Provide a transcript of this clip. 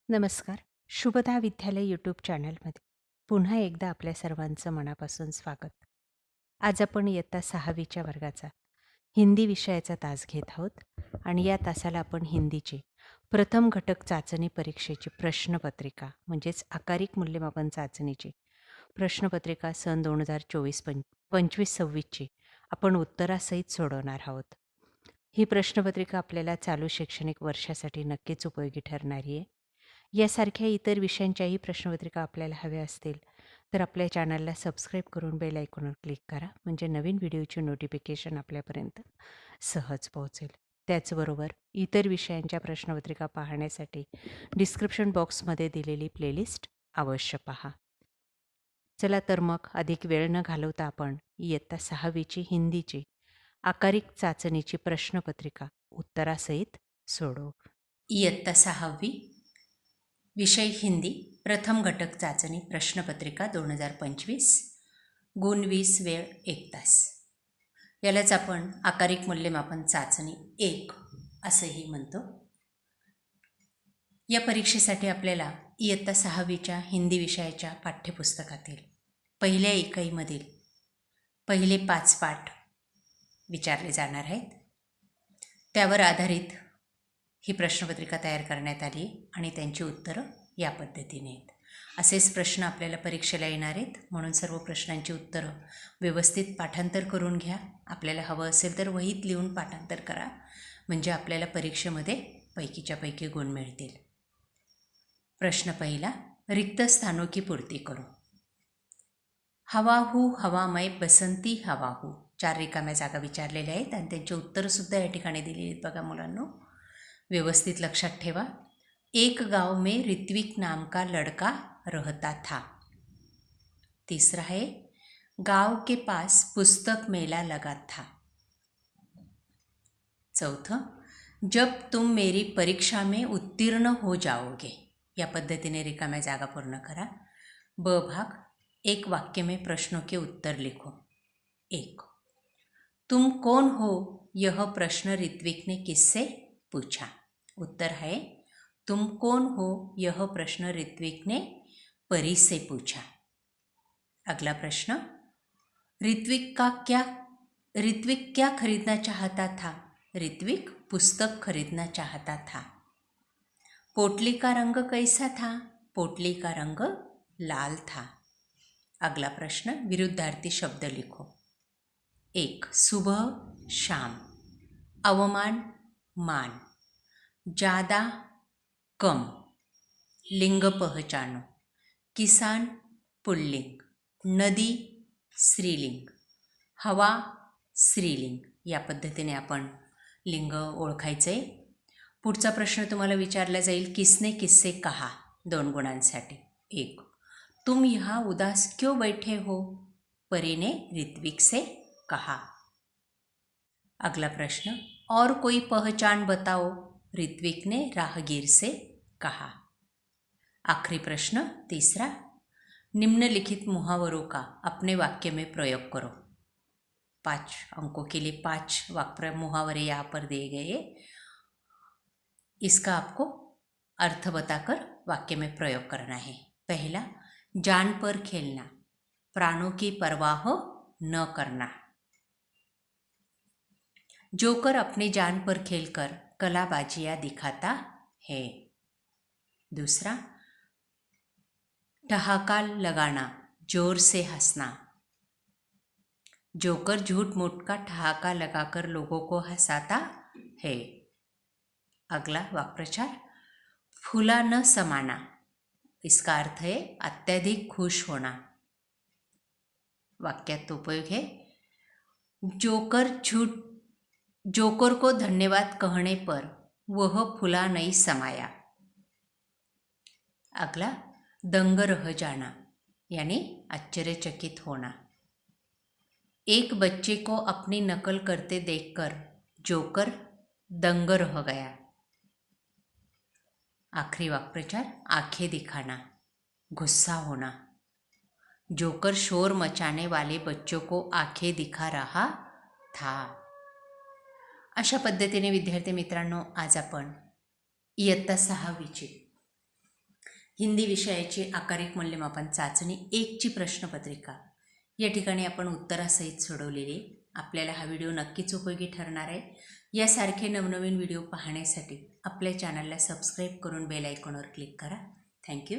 नमस्कार. शुभदा विद्यालय यूट्यूब चॅनलमध्ये पुन्हा एकदा आपल्या सर्वांचं मनापासून स्वागत. आज आपण इयत्ता 6वीच्या वर्गाचा हिंदी विषयाचा तास घेत आहोत आणि या तासाला आपण हिंदीची प्रथम घटक चाचणी परीक्षेची प्रश्नपत्रिका म्हणजेच आकारिक मूल्यमापन चाचणीची प्रश्नपत्रिका सन 2024 25-26ची आपण उत्तरासहित सोडवणार आहोत. ही प्रश्नपत्रिका आपल्याला चालू शैक्षणिक वर्षासाठी नक्कीच उपयोगी ठरणारी आहे. यासारख्या इतर विषयांच्याही प्रश्नपत्रिका आपल्याला हव्या असतील तर आपल्या चॅनलला सबस्क्राईब करून बेल आयकॉनवर क्लिक करा, म्हणजे नवीन व्हिडिओची नोटिफिकेशन आपल्यापर्यंत सहज पोहोचेल. त्याचबरोबर इतर विषयांच्या प्रश्नपत्रिका पाहण्यासाठी डिस्क्रिप्शन बॉक्समध्ये दिलेली प्लेलिस्ट अवश्य पहा. चला तर मग अधिक वेळ न घालवता आपण इयत्ता 6वीची हिंदीची आकारिक चाचणीची प्रश्नपत्रिका उत्तरासहित सोडवू. इयत्ता 6वी विषय हिंदी प्रथम घटक चाचणी प्रश्नपत्रिका 2025 गुण 20 वेळ 1 तास. यालाच आपण आकारिक मूल्यमापन चाचणी 1 असंही म्हणतो. या परीक्षेसाठी आपल्याला इयत्ता 6वीच्या हिंदी विषयाच्या पाठ्यपुस्तकातील पहिल्या इकाईमधील पहिले 5 पाठ विचारले जाणार आहेत. त्यावर आधारित ही प्रश्नपत्रिका तयार करण्यात आली आणि त्यांची उत्तरं या पद्धतीने आहेत. असेच प्रश्न आपल्याला परीक्षेला येणार आहेत, म्हणून सर्व प्रश्नांची उत्तरं व्यवस्थित पाठांतर करून घ्या. आपल्याला हवं असेल तर वहीत लिहून पाठांतर करा, म्हणजे आपल्याला परीक्षेमध्ये पैकीच्या पैकी गुण मिळतील. प्रश्न पहिला, रिक्त स्थानों की पूर्ती करो. हवा हू हवामय बसंती हवा हू. 4 रिकाम्या जागा विचारलेल्या आहेत आणि त्यांची उत्तरंसुद्धा या ठिकाणी दिलेली आहेत. बघा मुलांनो, व्यवस्थित लक्षात ठेवा. एक गांव में ऋत्विक नाम का लड़का रहता था. तीसरा है, गांव के पास पुस्तक मेला लगा था. चौथं, जब तुम मेरी परीक्षा में उत्तीर्ण हो जाओगे. या पद्धतीने रिकाम्या जागा पूर्ण करा. ब भाग, एक वाक्य में प्रश्नों के उत्तर लिखो. 1. तुम कौन हो यह प्रश्न ऋत्विक ने किससे पूछा. उत्तर है, तुम कौन हो यह प्रश्न ऋत्विक ने परी से पूछा. अगला प्रश्न, ऋत्विक क्या खरीदना चाहता था. ऋत्विक पुस्तक खरीदना चाहता था. पोटली का रंग कैसा था. पोटली का रंग लाल था. अगला प्रश्न, विरुद्धार्थी शब्द लिखो. 1. सुबह शाम. अवमान मान. ज़्यादा कम. लिंग पहचानो. किसान पुल्लिंग. नदी स्त्रीलिंग. हवा स्त्रीलिंग. या पद्धतीने आपण लिंग ओळखायचे. पुढचा प्रश्न तुम्हाला विचारला जाईल, किसने किससे कहा. 2 गुणांसाठी. 1. तुम यहाँ उदास क्यों बैठे हो. परी ने ऋत्विक से कहा. अगला प्रश्न, और कोई पहचान बताओ. ऋत्विक ने राहगीर से कहा. आखिरी प्रश्न तीसरा, निम्नलिखित मुहावरों का अपने वाक्य में प्रयोग करो. 5 अंकों के लिए 5 वाक्य मुहावरे यहाँ पर दिए गए. इसका आपको अर्थ बताकर वाक्य में प्रयोग करना है. पहला, जान पर खेलना. प्राणों की परवाह न करना. जोकर अपनी जान पर खेलकर कलाबाजियां दिखाता है. दूसरा, ठहाका लगाना, जोर से हंसना. जोकर झूठ मूठ का ठहाका लगाकर लोगों को हंसाता है. अगला वाक्प्रचार, फूला न समाना. इसका अर्थ है अत्यधिक खुश होना. वाक्यात उपयोग है, जोकर को धन्यवाद कहने पर वह फूला नहीं समाया. अगला, दंग रह जाना यानी आश्चर्यचकित होना. एक बच्चे को अपनी नकल करते देखकर जोकर दंग रह गया. आखिरी वाक्प्रचार, आंखें दिखाना, गुस्सा होना. जोकर शोर मचाने वाले बच्चों को आंखें दिखा रहा था. अशा पद्धतीने विद्यार्थी मित्रांनो, आज आपण इयत्ता 6वीची हिंदी विषयाची आकारिक मूल्यमापन चाचणी 1ची प्रश्नपत्रिका या ठिकाणी आपण उत्तरासहित सोडवलेली. आपल्याला हा व्हिडिओ नक्कीच उपयोगी ठरणार आहे. यासारखे नवनवीन व्हिडिओ पाहण्यासाठी आपल्या चॅनलला सबस्क्राईब करून बेल आयकॉनवर क्लिक करा. थँक्यू.